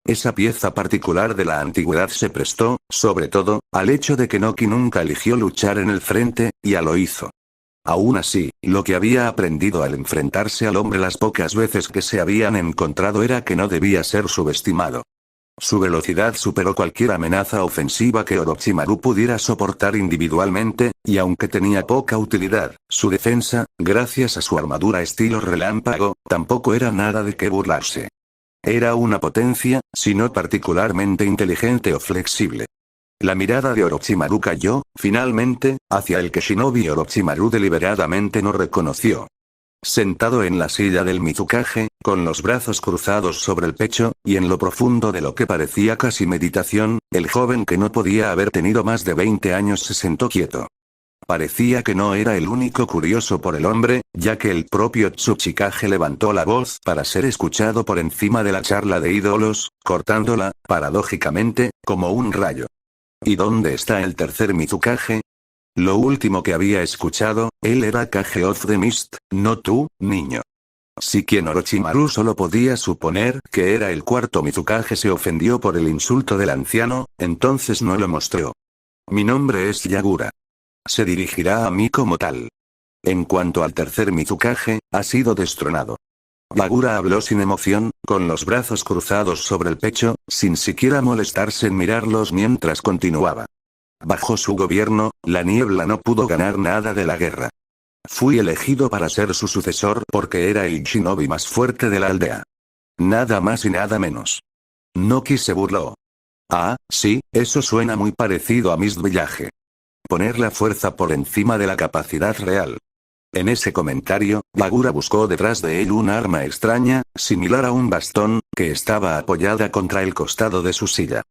Esa pieza particular de la antigüedad se prestó, sobre todo, al hecho de que Noki nunca eligió luchar en el frente, y a lo hizo. Aún así, lo que había aprendido al enfrentarse al hombre las pocas veces que se habían encontrado era que no debía ser subestimado. Su velocidad superó cualquier amenaza ofensiva que Orochimaru pudiera soportar individualmente, y aunque tenía poca utilidad, su defensa, gracias a su armadura estilo relámpago, tampoco era nada de qué burlarse. Era una potencia, si no particularmente inteligente o flexible. La mirada de Orochimaru cayó, finalmente, hacia el que Shinobi Orochimaru deliberadamente no reconoció. Sentado en la silla del Mizukage, con los brazos cruzados sobre el pecho, y en lo profundo de lo que parecía casi meditación, el joven que no podía haber tenido más de 20 años se sentó quieto. Parecía que no era el único curioso por el hombre, ya que el propio Tsuchikage levantó la voz para ser escuchado por encima de la charla de ídolos, cortándola, paradójicamente, como un rayo. ¿Y dónde está el tercer Mizukage? Lo último que había escuchado, él era Kage of the Mist, no tú, niño. Si quien Orochimaru solo podía suponer que era el cuarto Mizukage se ofendió por el insulto del anciano, entonces no lo mostró. Mi nombre es Yagura. Se dirigirá a mí como tal. En cuanto al tercer Mizukage, ha sido destronado. Yagura habló sin emoción, con los brazos cruzados sobre el pecho, sin siquiera molestarse en mirarlos mientras continuaba. Bajo su gobierno, la niebla no pudo ganar nada de la guerra. Fui elegido para ser su sucesor porque era el shinobi más fuerte de la aldea. Nada más y nada menos. Noki se burló. Ah, sí, eso suena muy parecido a Mist Village. Poner la fuerza por encima de la capacidad real. En ese comentario, Yagura buscó detrás de él un arma extraña, similar a un bastón, que estaba apoyada contra el costado de su silla.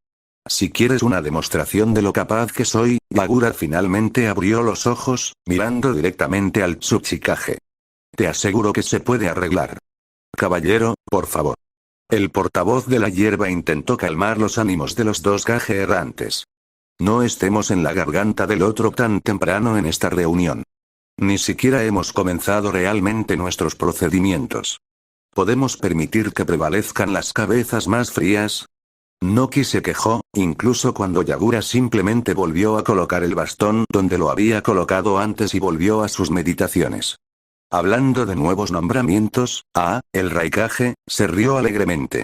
Si quieres una demostración de lo capaz que soy, Yagura finalmente abrió los ojos, mirando directamente al Tsuchikage. Te aseguro que se puede arreglar. Caballero, por favor. El portavoz de la hierba intentó calmar los ánimos de los dos Kage errantes. No estemos en la garganta del otro tan temprano en esta reunión. Ni siquiera hemos comenzado realmente nuestros procedimientos. ¿Podemos permitir que prevalezcan las cabezas más frías? Noki se quejó, incluso cuando Yagura simplemente volvió a colocar el bastón donde lo había colocado antes y volvió a sus meditaciones. Hablando de nuevos nombramientos, el Raikage, se rió alegremente.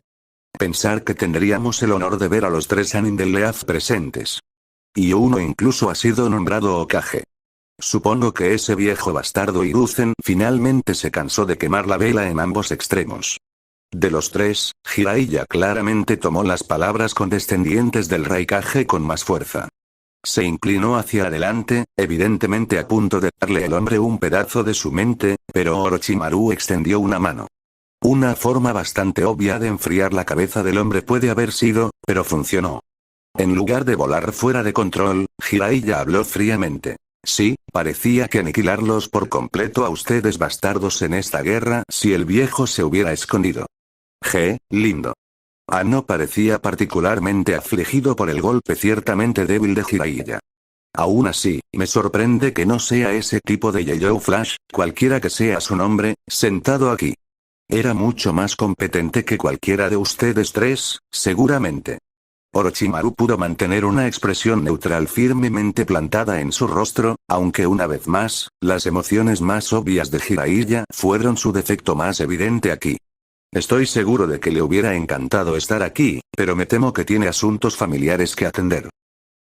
Pensar que tendríamos el honor de ver a los 3 Sannin del Leaf presentes. Y uno incluso ha sido nombrado Hokage. Supongo que ese viejo bastardo Hiruzen finalmente se cansó de quemar la vela en ambos extremos. De los 3, Jiraiya claramente tomó las palabras condescendientes del Raikage con más fuerza. Se inclinó hacia adelante, evidentemente a punto de darle al hombre un pedazo de su mente, pero Orochimaru extendió una mano. Una forma bastante obvia de enfriar la cabeza del hombre puede haber sido, pero funcionó. En lugar de volar fuera de control, Jiraiya habló fríamente. Sí, parecía que aniquilarlos por completo a ustedes bastardos en esta guerra si el viejo se hubiera escondido. Lindo. No parecía particularmente afligido por el golpe ciertamente débil de Jiraiya. Aún así, me sorprende que no sea ese tipo de Yellow Flash, cualquiera que sea su nombre, sentado aquí. Era mucho más competente que cualquiera de ustedes 3, seguramente. Orochimaru pudo mantener una expresión neutral firmemente plantada en su rostro, aunque una vez más, las emociones más obvias de Jiraiya fueron su defecto más evidente aquí. Estoy seguro de que le hubiera encantado estar aquí, pero me temo que tiene asuntos familiares que atender.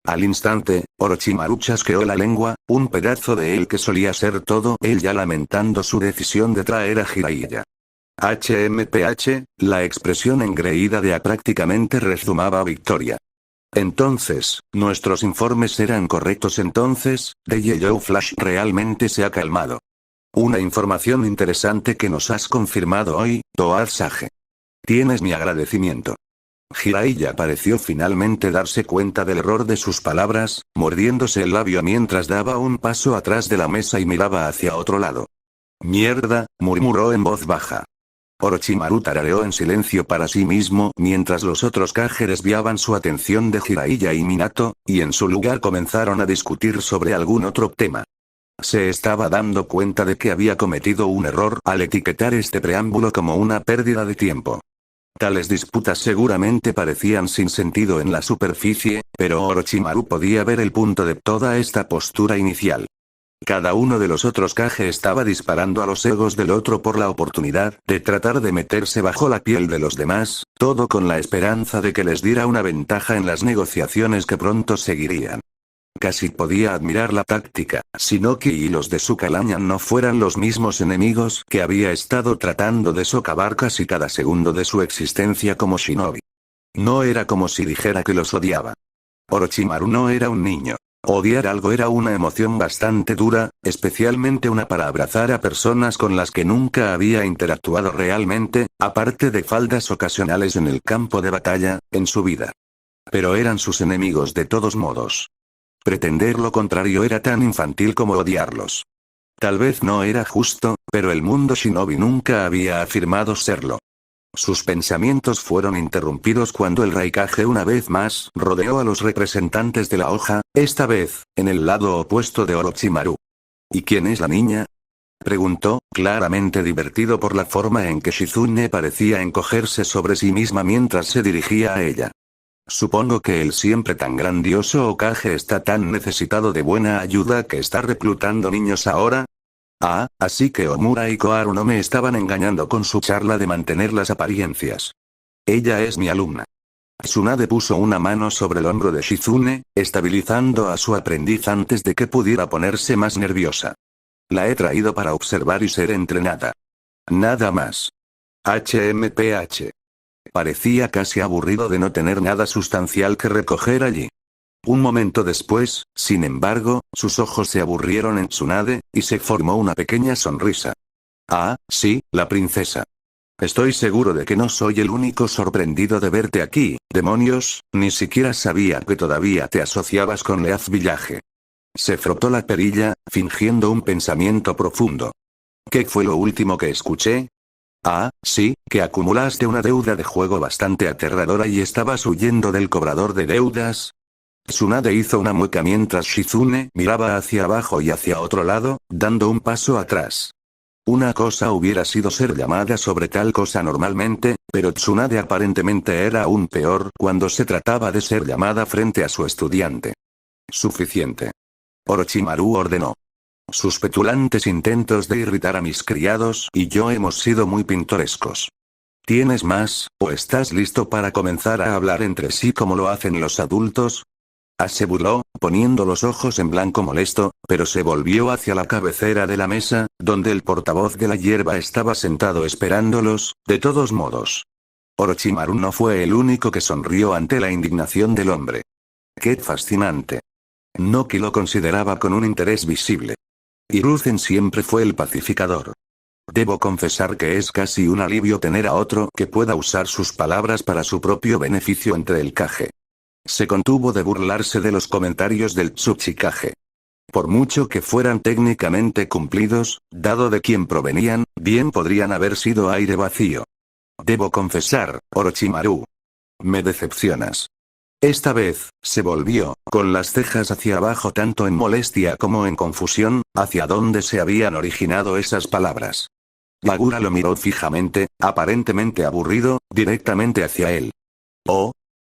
Al instante, Orochimaru chasqueó la lengua, un pedazo de él que solía ser todo él ya lamentando su decisión de traer a Jiraiya. HMPH, la expresión engreída de prácticamente rezumaba victoria. Entonces, nuestros informes eran correctos entonces, The Yellow Flash realmente se ha calmado. Una información interesante que nos has confirmado hoy, Toad Sage. Tienes mi agradecimiento. Jiraiya pareció finalmente darse cuenta del error de sus palabras, mordiéndose el labio mientras daba un paso atrás de la mesa y miraba hacia otro lado. Mierda, murmuró en voz baja. Orochimaru tarareó en silencio para sí mismo mientras los otros Kage desviaban su atención de Jiraiya y Minato, y en su lugar comenzaron a discutir sobre algún otro tema. Se estaba dando cuenta de que había cometido un error al etiquetar este preámbulo como una pérdida de tiempo. Tales disputas seguramente parecían sin sentido en la superficie, pero Orochimaru podía ver el punto de toda esta postura inicial. Cada uno de los otros Kage estaba disparando a los egos del otro por la oportunidad de tratar de meterse bajo la piel de los demás, todo con la esperanza de que les diera una ventaja en las negociaciones que pronto seguirían. Casi podía admirar la táctica, si Noki y los de su calaña no fueran los mismos enemigos que había estado tratando de socavar casi cada segundo de su existencia como shinobi. No era como si dijera que los odiaba. Orochimaru no era un niño. Odiar algo era una emoción bastante dura, especialmente una para abrazar a personas con las que nunca había interactuado realmente, aparte de faldas ocasionales en el campo de batalla, en su vida. Pero eran sus enemigos de todos modos. Pretender lo contrario era tan infantil como odiarlos. Tal vez no era justo, pero el mundo shinobi nunca había afirmado serlo. Sus pensamientos fueron interrumpidos cuando el Raikage una vez más rodeó a los representantes de la hoja, esta vez, en el lado opuesto de Orochimaru. ¿Y quién es la niña?, preguntó, claramente divertido por la forma en que Shizune parecía encogerse sobre sí misma mientras se dirigía a ella. Supongo que el siempre tan grandioso Hokage está tan necesitado de buena ayuda que está reclutando niños ahora. Ah, así que Omura y Koharu no me estaban engañando con su charla de mantener las apariencias. Ella es mi alumna. Tsunade puso una mano sobre el hombro de Shizune, estabilizando a su aprendiz antes de que pudiera ponerse más nerviosa. La he traído para observar y ser entrenada. Nada más. HMPH. Parecía casi aburrido de no tener nada sustancial que recoger allí. Un momento después, sin embargo, sus ojos se aburrieron en Tsunade, y se formó una pequeña sonrisa. Ah, sí, la princesa. Estoy seguro de que no soy el único sorprendido de verte aquí, demonios, ni siquiera sabía que todavía te asociabas con Leaf Village. Se frotó la perilla, fingiendo un pensamiento profundo. ¿Qué fue lo último que escuché? Ah, sí, que acumulaste una deuda de juego bastante aterradora y estabas huyendo del cobrador de deudas. Tsunade hizo una mueca mientras Shizune miraba hacia abajo y hacia otro lado, dando un paso atrás. Una cosa hubiera sido ser llamada sobre tal cosa normalmente, pero Tsunade aparentemente era aún peor cuando se trataba de ser llamada frente a su estudiante. Suficiente. Orochimaru ordenó. Sus petulantes intentos de irritar a mis criados y yo hemos sido muy pintorescos. ¿Tienes más, o estás listo para comenzar a hablar entre sí como lo hacen los adultos? Se burló, poniendo los ojos en blanco molesto, pero se volvió hacia la cabecera de la mesa, donde el portavoz de la hierba estaba sentado esperándolos, de todos modos. Orochimaru no fue el único que sonrió ante la indignación del hombre. ¡Qué fascinante! Noki lo consideraba con un interés visible. Hiruzen siempre fue el pacificador. Debo confesar que es casi un alivio tener a otro que pueda usar sus palabras para su propio beneficio entre el Kage. Se contuvo de burlarse de los comentarios del Tsuchikage. Por mucho que fueran técnicamente cumplidos, dado de quién provenían, bien podrían haber sido aire vacío. Debo confesar, Orochimaru. Me decepcionas. Esta vez, se volvió, con las cejas hacia abajo tanto en molestia como en confusión, hacia dónde se habían originado esas palabras. Yagura lo miró fijamente, aparentemente aburrido, directamente hacia él. Oh.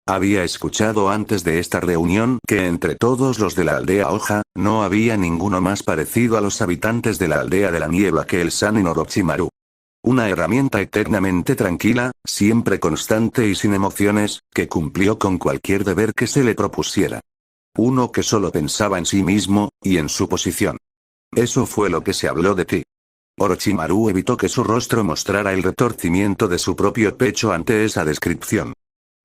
Había escuchado antes de esta reunión que entre todos los de la aldea Hoja, no había ninguno más parecido a los habitantes de la aldea de la niebla que el Sanin Orochimaru. Una herramienta eternamente tranquila, siempre constante y sin emociones, que cumplió con cualquier deber que se le propusiera. Uno que solo pensaba en sí mismo, y en su posición. Eso fue lo que se habló de ti. Orochimaru evitó que su rostro mostrara el retorcimiento de su propio pecho ante esa descripción.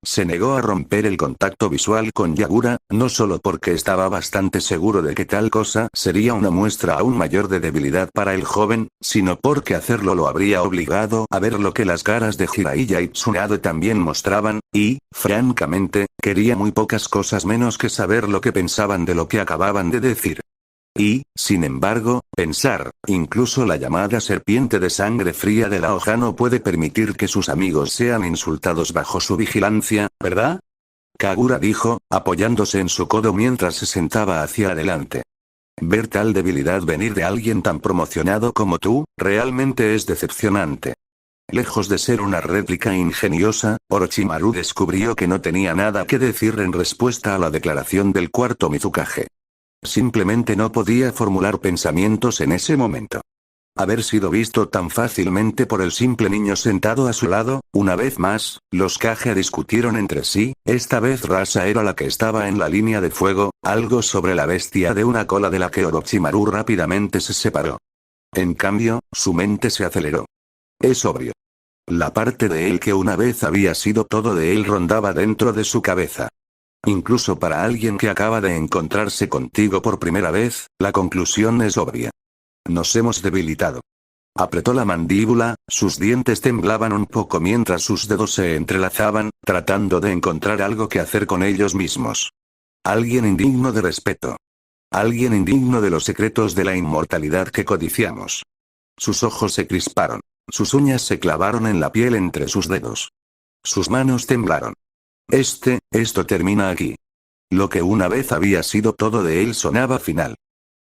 Se negó a romper el contacto visual con Yagura, no solo porque estaba bastante seguro de que tal cosa sería una muestra aún mayor de debilidad para el joven, sino porque hacerlo lo habría obligado a ver lo que las caras de Jiraiya y Tsunade también mostraban, y, francamente, quería muy pocas cosas menos que saber lo que pensaban de lo que acababan de decir. Y, sin embargo, pensar, incluso la llamada serpiente de sangre fría de la hoja no puede permitir que sus amigos sean insultados bajo su vigilancia, ¿verdad? Kagura dijo, apoyándose en su codo mientras se sentaba hacia adelante. Ver tal debilidad venir de alguien tan promocionado como tú, realmente es decepcionante. Lejos de ser una réplica ingeniosa, Orochimaru descubrió que no tenía nada que decir en respuesta a la declaración del cuarto Mizukage. Simplemente no podía formular pensamientos en ese momento. Haber sido visto tan fácilmente por el simple niño sentado a su lado, una vez más, los Kage discutieron entre sí, esta vez Rasa era la que estaba en la línea de fuego, algo sobre la bestia de una cola de la que Orochimaru rápidamente se separó. En cambio, su mente se aceleró. Es obvio. La parte de él que una vez había sido todo de él rondaba dentro de su cabeza. Incluso para alguien que acaba de encontrarse contigo por primera vez, la conclusión es obvia. Nos hemos debilitado. Apretó la mandíbula, sus dientes temblaban un poco mientras sus dedos se entrelazaban, tratando de encontrar algo que hacer con ellos mismos. Alguien indigno de respeto. Alguien indigno de los secretos de la inmortalidad que codiciamos. Sus ojos se crisparon. Sus uñas se clavaron en la piel entre sus dedos. Sus manos temblaron. Esto termina aquí. Lo que una vez había sido todo de él sonaba final.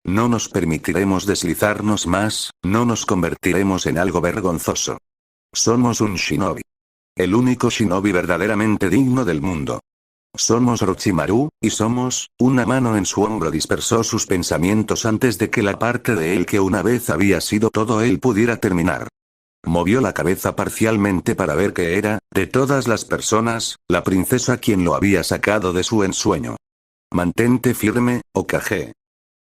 No nos permitiremos deslizarnos más, no nos convertiremos en algo vergonzoso. Somos un shinobi. El único shinobi verdaderamente digno del mundo. Somos Orochimaru, y somos, una mano en su hombro dispersó sus pensamientos antes de que la parte de él que una vez había sido todo él pudiera terminar. Movió la cabeza parcialmente para ver que era, de todas las personas, la princesa quien lo había sacado de su ensueño. Mantente firme, Hokage.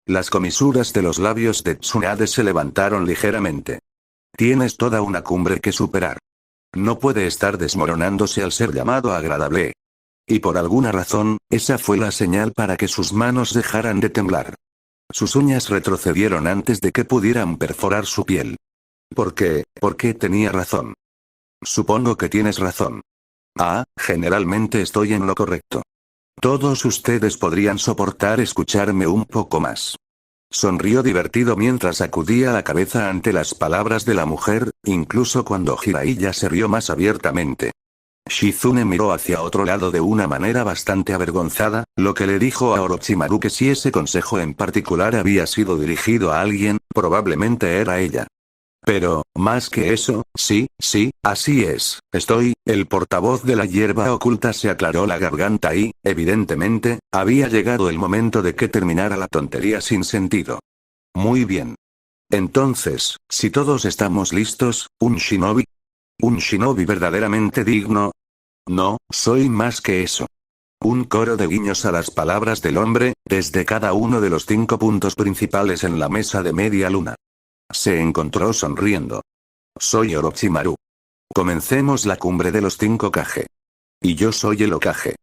Las comisuras de los labios de Tsunade se levantaron ligeramente. Tienes toda una cumbre que superar. No puede estar desmoronándose al ser llamado agradable. Y por alguna razón, esa fue la señal para que sus manos dejaran de temblar. Sus uñas retrocedieron antes de que pudieran perforar su piel. ¿Por qué tenía razón? Supongo que tienes razón. Generalmente estoy en lo correcto. Todos ustedes podrían soportar escucharme un poco más. Sonrió divertido mientras sacudía la cabeza ante las palabras de la mujer, incluso cuando Jiraiya se rió más abiertamente. Shizune miró hacia otro lado de una manera bastante avergonzada, lo que le dijo a Orochimaru que si ese consejo en particular había sido dirigido a alguien, probablemente era ella. Pero, más que eso, sí, así es, estoy, el portavoz de la hierba oculta se aclaró la garganta y, evidentemente, había llegado el momento de que terminara la tontería sin sentido. Muy bien. Entonces, si todos estamos listos, ¿un shinobi? ¿Un shinobi verdaderamente digno? No, soy más que eso. Un coro de guiños a las palabras del hombre, desde cada uno de los 5 puntos principales en la mesa de media luna. Se encontró sonriendo. Soy Orochimaru. Comencemos la cumbre de los 5 Kage. Y yo soy el Hokage.